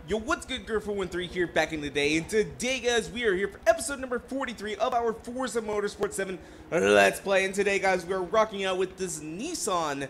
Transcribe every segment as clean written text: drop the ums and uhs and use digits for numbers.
Yo, what's good, Girl413 here, back in the day, and today, guys, we are here for episode number 43 of our Forza Motorsport 7 Let's Play, and today, guys, we are rocking out with this Nissan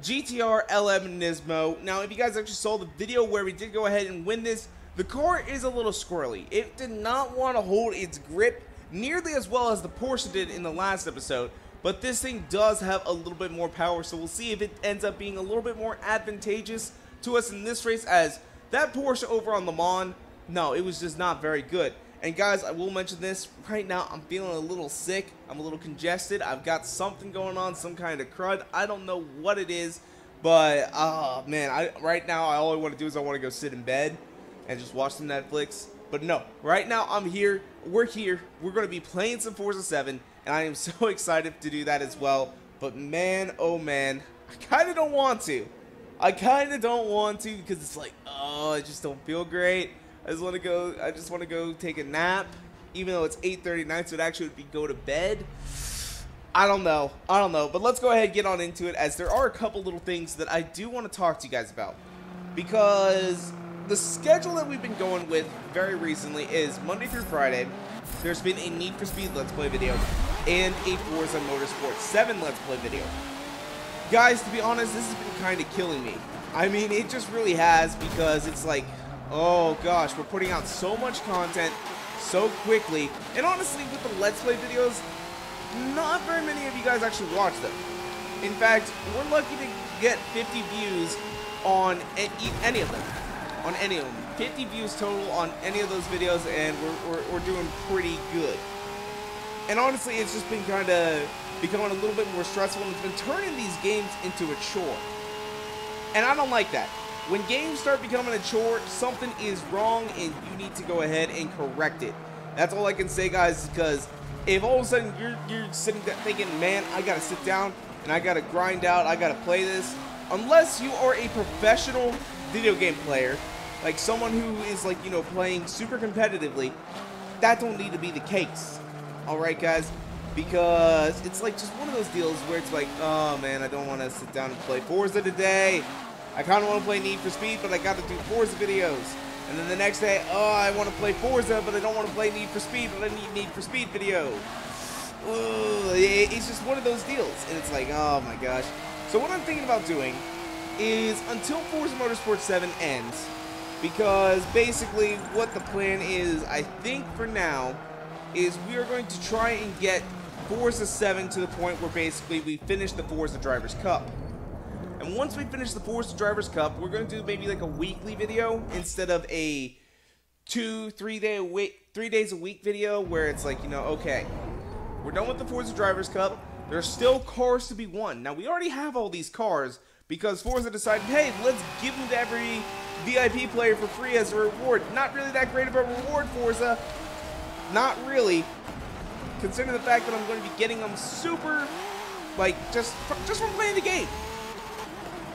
GTR LM Nismo. Now, if you guys actually saw the video where we did go ahead and win this, the car is a little squirrely. It did not want to hold its grip nearly as well as the Porsche did in the last episode, but this thing does have a little bit more power, so we'll see if it ends up being a little bit more advantageous to us in this race, as that Porsche over on Le Mans, no, it was just not very good. And guys, I will mention this, right now I'm feeling a little sick, I'm a little congested, I've got something going on, some kind of crud, I don't know what it is, but, man, right now all I want to do is I want to go sit in bed and just watch some Netflix. But no, right now I'm here, we're going to be playing some Forza 7, and I am so excited to do that as well. But man, oh man, I kind of don't want to. Because it's like, oh, I just don't feel great. I just want to go take a nap, even though it's 8:39, so it actually would be go to bed. I don't know, but let's go ahead and get on into it, as there are a couple little things that I do want to talk to you guys about. Because the schedule that we've been going with very recently is Monday through Friday. There's been a Need for Speed Let's Play video and a Forza Motorsport 7 Let's Play video. Guys, to be honest, this has been kind of killing me. I mean, it just really has, because it's like, oh gosh, we're putting out so much content so quickly. And honestly, with the Let's Play videos, not very many of you guys actually watch them. In fact, we're lucky to get 50 views on any of them. 50 views total on any of those videos, and we're doing pretty good. And honestly, it's just been kind of becoming a little bit more stressful, and it's been turning these games into a chore. And I don't like that. When games start becoming a chore, something is wrong, and you need to go ahead and correct it. That's all I can say, guys, because if all of a sudden you're sitting there thinking, man, I gotta sit down and I gotta grind out, I gotta play this, unless you are a professional video game player, like someone who is, like, you know, playing super competitively, that don't need to be the case. Alright, guys? Because it's like just one of those deals where it's like, oh man, I don't want to sit down and play Forza today. I kind of want to play Need for Speed, but I got to do Forza videos. And then the next day, oh, I want to play Forza, but I don't want to play Need for Speed, but I need Need for Speed video. Ugh, it's just one of those deals. And it's like, oh my gosh. So what I'm thinking about doing is, until Forza Motorsport 7 ends, because basically what the plan is, I think for now, is we are going to try and get Forza 7 to the point where basically we finish the Forza Drivers Cup. And once we finish the Forza Drivers Cup, we're going to do maybe like a weekly video instead of a 3 days a week video, where it's like, you know, okay, we're done with the Forza Drivers Cup. There's still cars to be won. Now, we already have all these cars because Forza decided, hey, let's give them to every VIP player for free as a reward. Not really that great of a reward, Forza. Not really, considering the fact that I'm going to be getting them super, like, just from playing the game.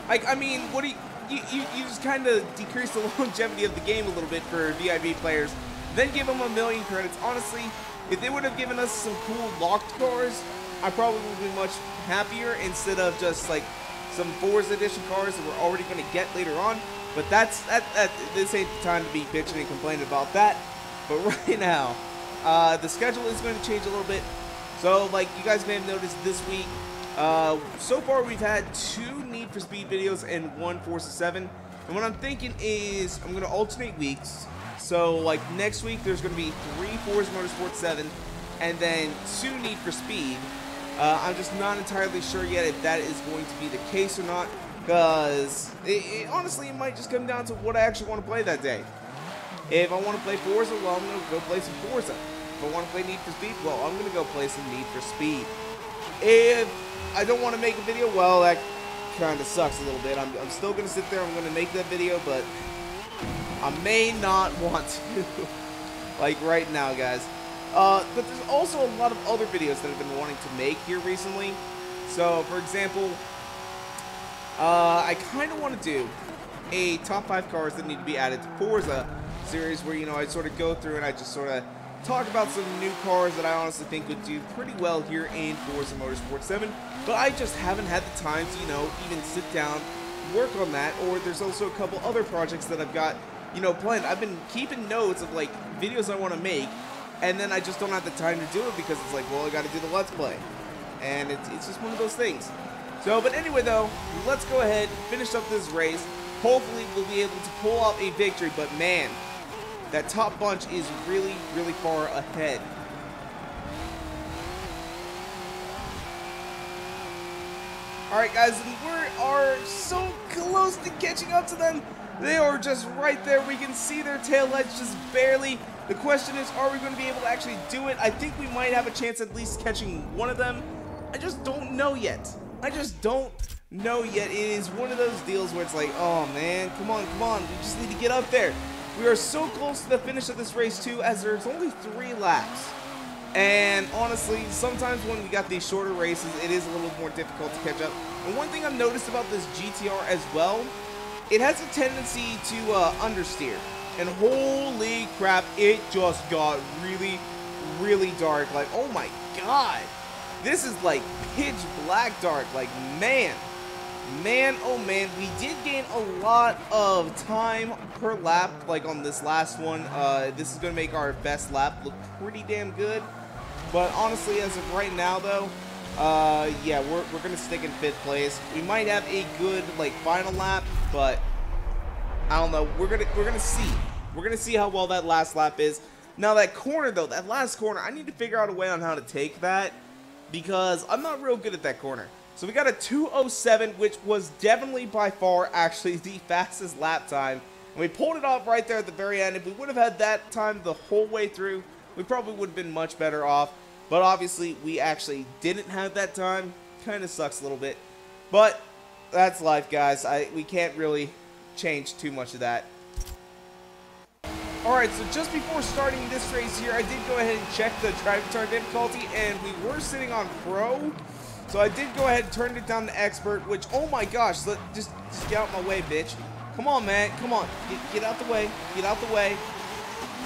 Like, I mean, what do you just kind of decrease the longevity of the game a little bit for VIP players, then give them 1,000,000 credits. Honestly, if they would have given us some cool locked cars, I probably would be much happier, instead of just like some Forza Edition cars that we're already going to get later on. But this ain't the time to be bitching and complaining about that. But right now, the schedule is going to change a little bit. So, like you guys may have noticed this week, so far we've had 2 Need for Speed videos and 1 Forza 7. And what I'm thinking is I'm going to alternate weeks. So, like, next week there's going to be 3 Forza Motorsport 7 and then 2 Need for Speed. I'm just not entirely sure yet if that is going to be the case or not, because honestly, it might just come down to what I actually want to play that day. If I want to play Forza, well, I'm going to go play some Forza. If I want to play Need for Speed, well, I'm going to go play some Need for Speed. If I don't want to make a video, well, that kind of sucks a little bit. I'm still going to sit there, I'm going to make that video, but I may not want to. Like right now, guys. But there's also a lot of other videos that I've been wanting to make here recently. So, for example, I kind of want to do a top 5 cars that need to be added to Forza series, where, you know, I sort of go through and I just sort of talk about some new cars that I honestly think would do pretty well here in Forza Motorsport 7, but I just haven't had the time to, you know, even sit down, work on that. Or there's also a couple other projects that I've got you know, planned. I've been keeping notes of like videos I want to make, and then I just don't have the time to do it because it's like, well, I got to do the Let's Play, and it's just one of those things. So, but anyway, though, let's go ahead, finish up this race. Hopefully, we'll be able to pull off a victory. But man, that top bunch is really, really far ahead. Alright guys, and we are so close to catching up to them. They are just right there. We can see their taillights just barely. The question is, are we going to be able to actually do it? I think we might have a chance at least catching one of them. I just don't know yet. I just don't know yet. It is one of those deals where it's like, oh man, come on, come on. We just need to get up there. We are so close to the finish of this race too, as there's only 3 laps. And honestly, sometimes when we got these shorter races, it is a little more difficult to catch up. And one thing I've noticed about this GTR as well, it has a tendency to understeer. And holy crap, it just got really, really dark. Like, oh my god. This is like pitch black dark. Like, man, oh man, we did gain a lot of time per lap, like on this last one. This is going to make our best lap look pretty damn good. But honestly, as of right now, though, yeah, we're going to stick in 5th place. We might have a good, like, final lap, but I don't know. We're gonna see. We're going to see how well that last lap is. Now, that corner, though, that last corner, I need to figure out a way on how to take that, because I'm not real good at that corner. So we got a 2:07, which was definitely by far actually the fastest lap time. And we pulled it off right there at the very end. If we would have had that time the whole way through, we probably would have been much better off. But obviously, we actually didn't have that time. Kind of sucks a little bit. But that's life, guys. We can't really change too much of that. Alright, so just before starting this race here, I did go ahead and check the driving chart difficulty, and we were sitting on Pro. So I did go ahead and turn it down to Expert, which, oh my gosh, just get out of my way, bitch. Come on, man, come on, get out the way, get out the way.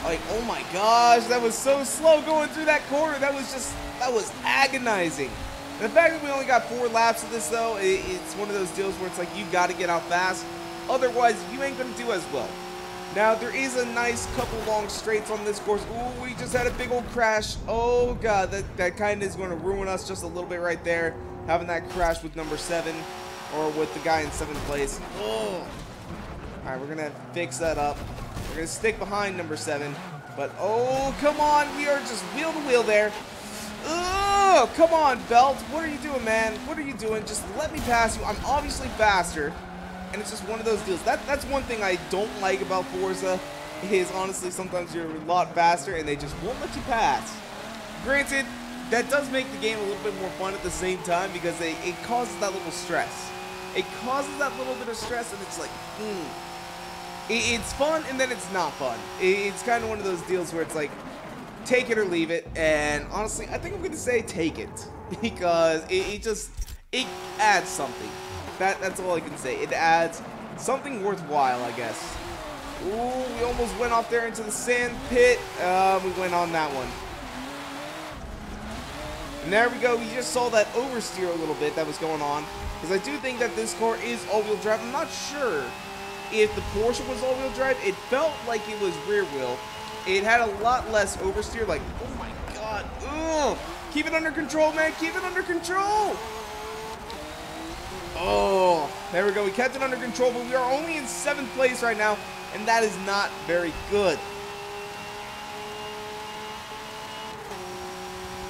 Like, oh my gosh, that was so slow going through that corner. That was agonizing. And the fact that we only got 4 laps of this, though, it's one of those deals where it's like, you got to get out fast. Otherwise, you ain't going to do as well. Now, there is a nice couple long straights on this course. Ooh, we just had a big old crash. Oh, God, that kind of is going to ruin us just a little bit right there. Having that crash with number 7, or with the guy in 7th place. Oh. All right, we're going to fix that up. We're going to stick behind number 7. But, oh, come on. We are just wheel to wheel there. Oh, come on, Belt. What are you doing, man? What are you doing? Just let me pass you. I'm obviously faster. And it's just one of those deals. That's one thing I don't like about Forza, is honestly sometimes you're a lot faster and they just won't let you pass. Granted, that does make the game a little bit more fun at the same time, because it causes that little stress. It causes that little bit of stress, and it's like, it's fun and then it's not fun. It's kind of one of those deals where it's like, take it or leave it. And honestly, I think I'm going to say take it, because it adds something. That's all I can say. It adds something worthwhile, I guess. Ooh, we almost went off there into the sand pit. We went on that one. And there we go. We just saw that oversteer a little bit that was going on. Because I do think that this car is all-wheel drive. I'm not sure if the Porsche was all-wheel drive. It felt like it was rear-wheel. It had a lot less oversteer. Like, oh my god. Ugh. Keep it under control, man. Keep it under control. Oh, there we go. We kept it under control, but we are only in 7th place right now, and that is not very good.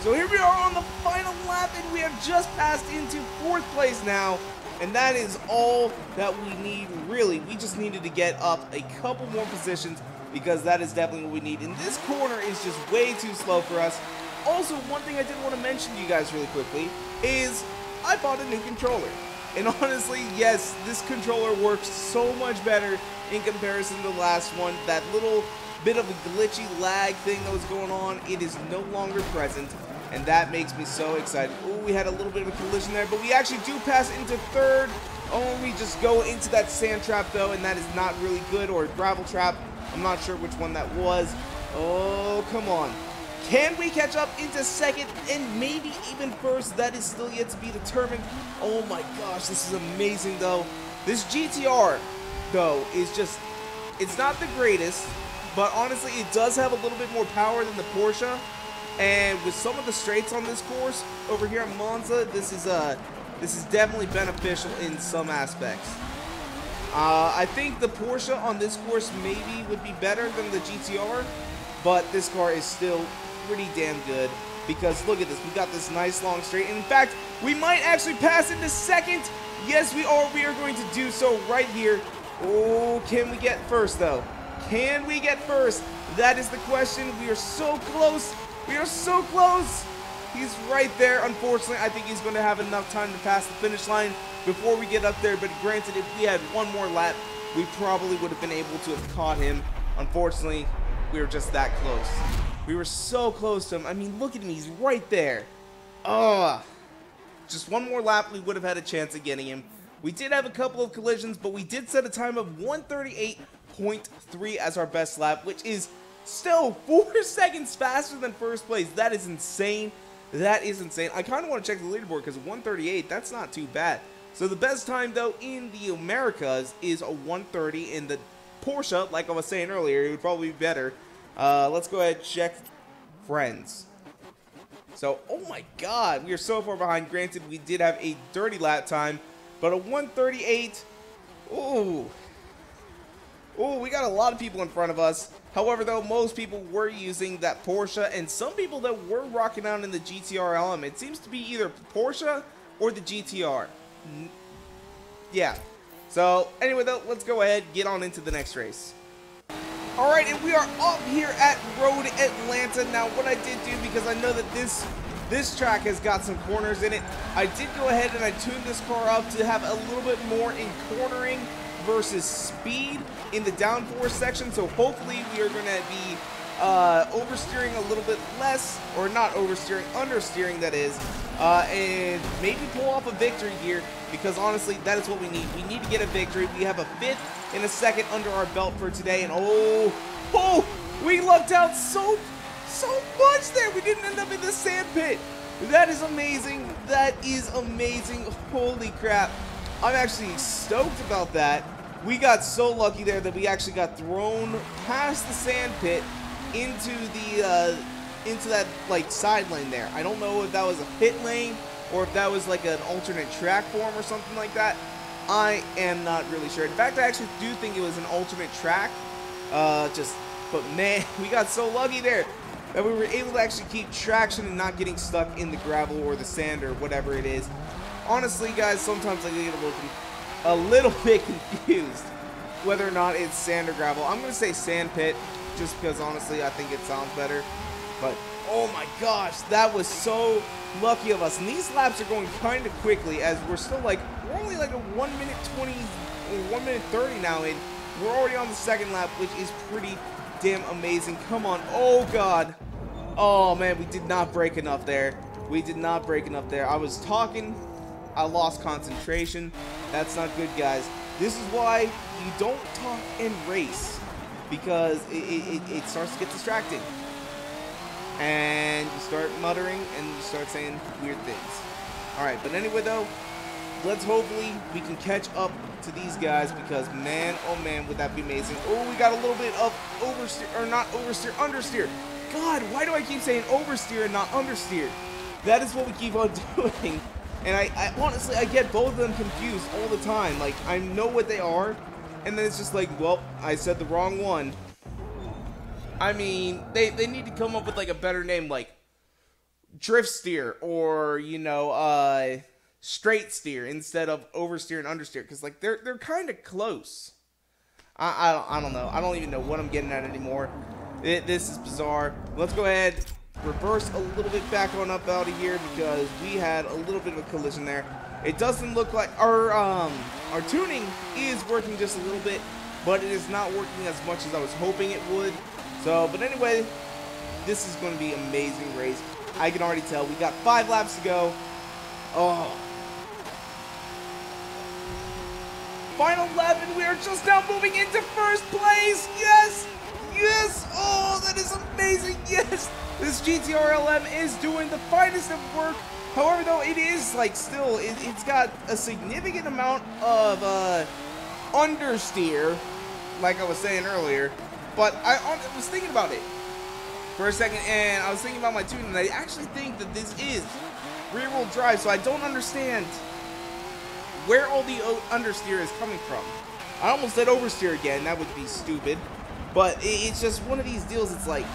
So here we are on the final lap, and we have just passed into 4th place now, and that is all that we need, really. We just needed to get up a couple more positions, because that is definitely what we need. And this corner is just way too slow for us. Also, one thing I did want to mention to you guys really quickly is I bought a new controller. And honestly, yes, this controller works so much better in comparison to the last one. That little bit of a glitchy lag thing that was going on, it is no longer present. And that makes me so excited. Oh, we had a little bit of a collision there, but we actually do pass into 3rd. Oh, we just go into that sand trap, though, and that is not really good. Or a gravel trap. I'm not sure which one that was. Oh, come on. Can we catch up into 2nd and maybe even 1st? That is still yet to be determined. Oh my gosh, this is amazing though. This GTR, though, is just It's not the greatest, but honestly, it does have a little bit more power than the Porsche. And with some of the straights on this course over here at Monza, this is definitely beneficial in some aspects. I think the Porsche on this course maybe would be better than the GTR, but this car is still pretty damn good because look at this. We got this nice long straight. And in fact, we might actually pass into second. Yes, we are. We are going to do so right here. Oh, can we get first, though? Can we get first? That is the question. We are so close. We are so close. He's right there. Unfortunately, I think he's going to have enough time to pass the finish line before we get up there. But granted, if we had one more lap, we probably would have been able to have caught him. Unfortunately, we were just that close. We were so close to him. I mean, look at him. He's right there. Just one more lap, we would have had a chance of getting him. We did have a couple of collisions, but we did set a time of 1:38.3 as our best lap, which is still 4 seconds faster than first place. That is insane. That is insane. I kind of want to check the leaderboard because 1:38, that's not too bad. So the best time, though, in the Americas is a 1:30. In the Porsche, like I was saying earlier, it would probably be better. Let's go ahead and check friends. So, oh my god, we are so far behind. Granted, we did have a dirty lap time, but a 1:38, ooh, we got a lot of people in front of us. However, though, most people were using that Porsche, and some people that were rocking out in the GTR LM. It seems to be either Porsche or the GTR. Yeah. So, anyway, though, let's go ahead and get on into the next race. Alright, and we are up here at Road Atlanta. Now, what I did do, because I know that this track has got some corners in it, I did go ahead and I tuned this car up to have a little bit more in cornering versus speed in the downforce section. So hopefully we are going to be oversteering a little bit less, or not oversteering, understeering that is, and maybe pull off a victory here, because honestly, that is what we need. We need to get a victory. We have a 5th and a 2nd under our belt for today, and we lucked out so much there. We didn't end up in the sand pit. That is amazing. That is amazing. Holy crap. I'm actually stoked about that. We got so lucky there that we actually got thrown past the sand pit into that like side lane there. I don't know if that was a pit lane or if that was like an alternate track form or something like that. I am not really sure. In fact, I actually do think it was an alternate track. But man, we got so lucky there that we were able to actually keep traction and not getting stuck in the gravel or the sand or whatever it is. Honestly, guys, sometimes I get a little bit confused whether or not it's sand or gravel. I'm going to say sand pit just because, honestly, I think it sounds better. But, oh my gosh, that was so lucky of us. And these laps are going kind of quickly as we're still like, we're only like a 1 minute 20 or 1 minute 30 now in. We're already on the 2nd lap, which is pretty damn amazing. Come on. Oh, God. Oh, man, we did not break enough there. We did not break enough there. I was talking. I lost concentration. That's not good, guys. This is why you don't talk and race, because it starts to get distracting. And you start muttering and you start saying weird things. Alright, but anyway, though, let's hopefully we can catch up to these guys, because man, oh man, would that be amazing. Oh, we got a little bit of oversteer, or not oversteer, understeer. God, why do I keep saying oversteer and not understeer? That is what we keep on doing. And I honestly, I get both of them confused all the time. Like, I know what they are, and then it's just like, well, I said the wrong one. I mean, they need to come up with, like, a better name, like drift steer, or, you know, straight steer instead of oversteer and understeer, because, like, they're kind of close. I don't know. I don't even know what I'm getting at anymore. This is bizarre. Let's go ahead, reverse a little bit back on up out of here, because we had a little bit of a collision there. It doesn't look like our tuning is working just a little bit, but it is not working as much as I was hoping it would. So, but anyway, this is going to be an amazing race. I can already tell. We got 5 laps to go. Oh. Final lap, and we are just now moving into first place. Yes! Yes! Oh, that is amazing. Yes! This GTR LM is doing the finest of work. However, though, it is, like, still, it's got a significant amount of understeer. like I was saying earlier. But I was thinking about it for a second, and I was thinking about my tuning, and I actually think that this is rear-wheel drive, so I don't understand where all the understeer is coming from. I almost said oversteer again. That would be stupid. But it's just one of these deals. It's like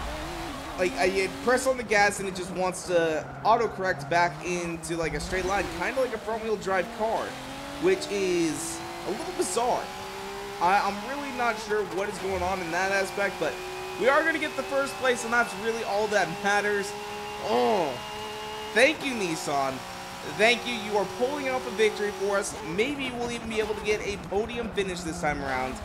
I press on the gas and it just wants to autocorrect back into like a straight line, kind of like a front-wheel drive car, which is a little bizarre. I'm really not sure what is going on in that aspect, but we are going to get the first place, and that's really all that matters. Oh, thank you, Nissan. Thank you. You are pulling off a victory for us. Maybe we'll even be able to get a podium finish this time around.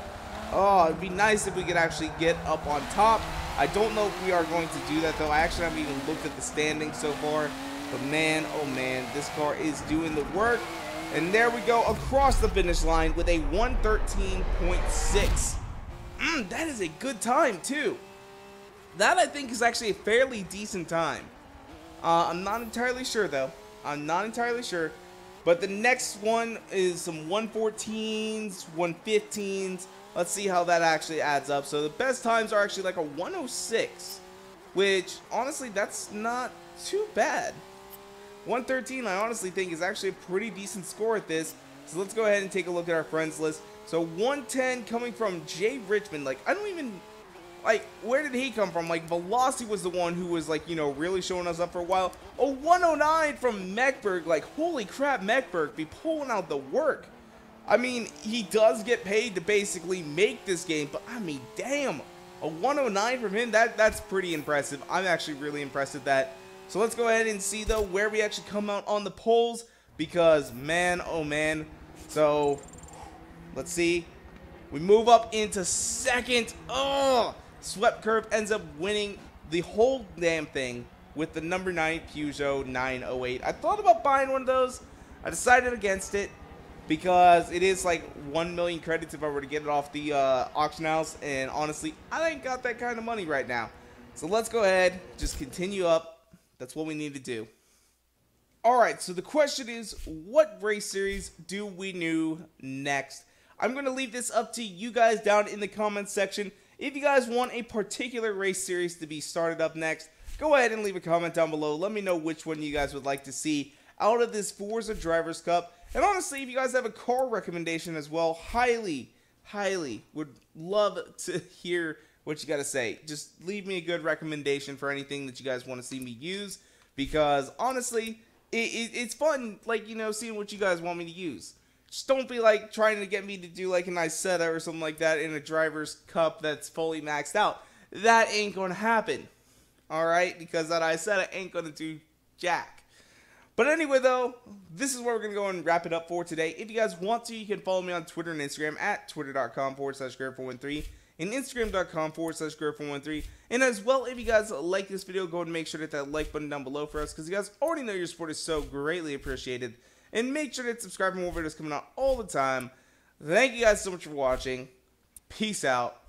Oh, it'd be nice if we could actually get up on top. I don't know if we are going to do that, though. I actually haven't even looked at the standings so far. But man, oh man, this car is doing the work. And there we go, across the finish line with a 113.6. That is a good time, too. That, I think, is actually a fairly decent time. I'm not entirely sure, though. I'm not entirely sure. But the next one is some 114s, 115s. Let's see how that actually adds up. So the best times are actually like a 106, which, honestly, that's not too bad. 113, I honestly think, is actually a pretty decent score at this. So let's go ahead and take a look at our friends list. So 110 coming from Jay Richmond. Like, I don't even, like, where did he come from? Like, Velocity was the one who was, like, you know, really showing us up for a while. A 109 from Meckberg. Like, holy crap, Meckberg be pulling out the work. I mean, he does get paid to basically make this game, but I mean, damn, a 109 from him, that's pretty impressive. I'm actually really impressed with that. So let's go ahead and see, though, where we actually come out on the polls, because, man, oh man. So, let's see. We move up into second. Oh, Swept Curve ends up winning the whole damn thing with the number 9 Peugeot 908. I thought about buying one of those. I decided against it, because it is like 1 million credits if I were to get it off the auction house, and honestly, I ain't got that kind of money right now. So let's go ahead, just continue up. That's what we need to do. Alright, so the question is, what race series do we do next? I'm going to leave this up to you guys down in the comments section. If you guys want a particular race series to be started up next, go ahead and leave a comment down below. Let me know which one you guys would like to see out of this Forza Drivers Cup. And honestly, if you guys have a car recommendation as well, highly would love to hear what you got to say. Just leave me a good recommendation for anything that you guys want to see me use, because honestly, it's fun, like, you know, seeing what you guys want me to use. Just don't be like trying to get me to do like an Isetta or something like that in a Drivers Cup that's fully maxed out. That ain't gonna happen, alright? Because that Isetta ain't gonna do jack. But anyway, though, this is where we're going to go and wrap it up for today. If you guys want to, you can follow me on Twitter and Instagram at twitter.com/Garrett413 and Instagram.com/Garrett413. And as well, if you guys like this video, go ahead and make sure to hit that like button down below for us, because you guys already know your support is so greatly appreciated. And make sure to subscribe for more videos coming out all the time. Thank you guys so much for watching. Peace out.